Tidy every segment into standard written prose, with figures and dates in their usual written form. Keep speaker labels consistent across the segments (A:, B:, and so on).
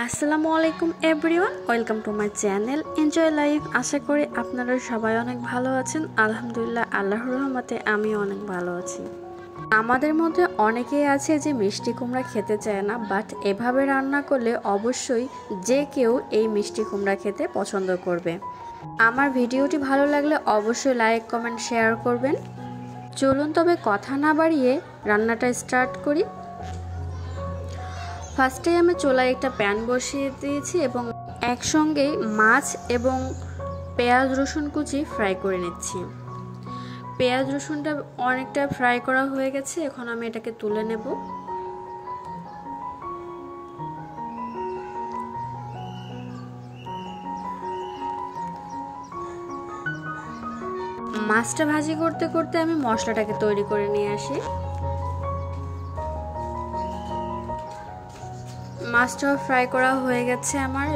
A: আসসালামু আলাইকুম everyone, welcome to my channel enjoy life. আশা করি আপনারা সবাই অনেক ভালো আছেন। আলহামদুলিল্লাহ, আল্লাহর রহমতে আমি অনেক ভালো আছি। আমাদের মধ্যে অনেকেই আছে যে মিষ্টি কুমড়া খেতে চায় না, বাট এভাবে রান্না করলে অবশ্যই যে কেউ এই মিষ্টি কুমড়া খেতে পছন্দ করবে। আমার ভিডিওটি ভালো লাগলে অবশ্যই লাইক, কমেন্ট, শেয়ার করবেন। চলুন তবে কথা না বাড়িয়ে রান্নাটা স্টার্ট করি। ফার্স্টে আমি চুলায় একটা প্যান বসিয়ে দিয়েছি এবং একসঙ্গেই মাছ এবং পেঁয়াজ রসুন কুচি ফ্রাই করে নিচ্ছি। পেঁয়াজ রসুনটা অনেকটা ফ্রাই করা হয়ে গেছে, এখন আমি এটাকে তুলে নেব। মাছটা ভাজি করতে করতে আমি মশলাটাকে তৈরি করে নিয়ে আসি। মাছটাও ফ্রাই করা হয়ে গেছে আমার।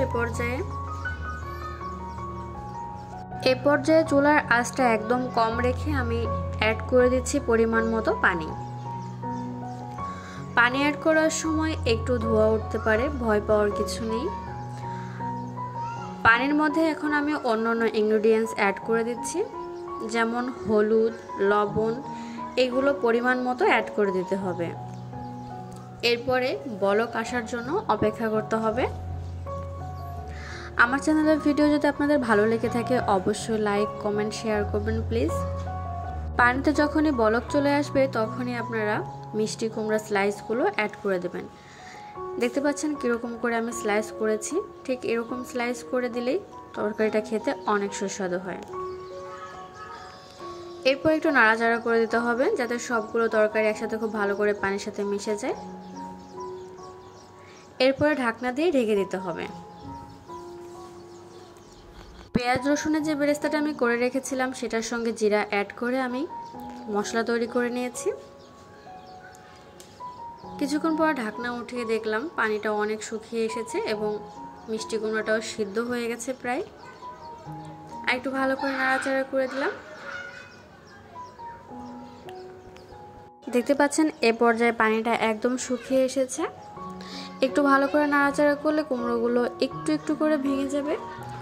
A: এ পর্যায়ে চুলার আঁচটা একদম কম রেখে আমি অ্যাড করে দিচ্ছি পরিমাণ মতো পানি। পানি অ্যাড করার সময় একটু ধোঁয়া উঠতে পারে, ভয় পাওয়ার কিছু নেই। পানির মধ্যে এখন আমি অন্যান্য ইনগ্রেডিয়েন্টস অ্যাড করে দিচ্ছি, যেমন হলুদ, লবণ, এগুলো পরিমাণ মতো অ্যাড করে দিতে হবে। এরপরে বলক আসার জন্য অপেক্ষা করতে হবে। আমার চ্যানেলের ভিডিও যদি আপনাদের ভালো লেগে থাকে অবশ্যই লাইক, কমেন্ট, শেয়ার করবেন প্লিজ। পানিতে যখনই বলক চলে আসবে তখনই আপনারা মিষ্টি কুমড়া স্লাইসগুলো অ্যাড করে দেবেন। দেখতে পাচ্ছেন কীরকম করে আমি স্লাইস করেছি, ঠিক এরকম স্লাইস করে দিলেই তরকারিটা খেতে অনেক সুস্বাদু হয়। এরপর একটু নাড়াচাড়া করে দিতে হবে যাতে সবগুলো তরকারি একসাথে খুব ভালো করে পানির সাথে মিশে যায়। এরপরে ঢাকনা দিয়ে ঢেকে দিতে হবে। পেঁয়াজ রসুনের যে বেরেস্তাটা আমি করে রেখেছিলাম সেটার সঙ্গে জিরা অ্যাড করে আমি মশলা তৈরি করে নিয়েছি। কিছুক্ষণ পর ঢাকনা উঠিয়ে দেখলাম পানিটা অনেক শুকিয়ে এসেছে এবং মিষ্টি কুমড়াটাও সিদ্ধ হয়ে গেছে প্রায়। আর একটু ভালো করে নাড়াচাড়া করে দিলাম। দেখতে পাচ্ছেন এ পর্যায়ে পানিটা একদম শুকিয়ে এসেছে। একটু ভালো করে নাড়াচাড়া করলে কুমড়োগুলো একটু একটু করে ভেঙে যাবে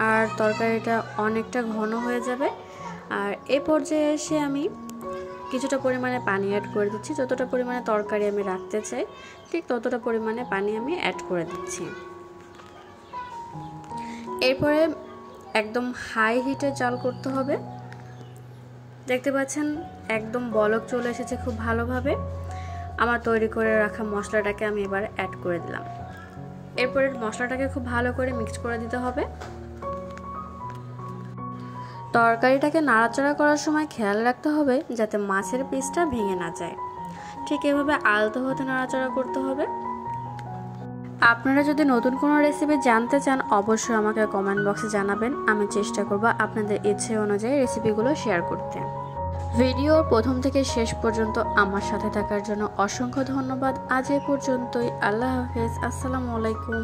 A: আর তরকারিটা অনেকটা ঘন হয়ে যাবে। আর এ পর্যায়ে এসে আমি কিছুটা পরিমাণে পানি অ্যাড করে দিচ্ছি। যতটা পরিমাণে তরকারি আমি রাখতে চাই ঠিক ততটা পরিমাণে পানি আমি অ্যাড করে দিচ্ছি। এরপরে একদম হাই হিটে জাল করতে হবে। দেখতে পাচ্ছেন একদম বলক চলে এসেছে খুব ভালোভাবে। আমার তৈরি করে রাখা মশলাটাকে আমি এবার অ্যাড করে দিলাম। এরপরে মশলাটাকে খুব ভালো করে মিক্স করে দিতে হবে। তরকারিটাকে নাড়াচাড়া করার সময় খেয়াল রাখতে হবে যাতে মাছের পিসটা ভেঙে না যায়। ঠিক এভাবে আলতো হতে নাড়াচাড়া করতে হবে। আপনারা যদি নতুন কোনো রেসিপি জানতে চান অবশ্যই আমাকে কমেন্ট বক্সে জানাবেন। আমি চেষ্টা করব আপনাদের ইচ্ছে অনুযায়ী রেসিপিগুলো শেয়ার করতে। ভিডিওর প্রথম থেকে শেষ পর্যন্ত আমার সাথে থাকার জন্য অসংখ্য ধন্যবাদ। আজ এ পর্যন্তই। আল্লাহ হাফেজ। আসসালামু আলাইকুম।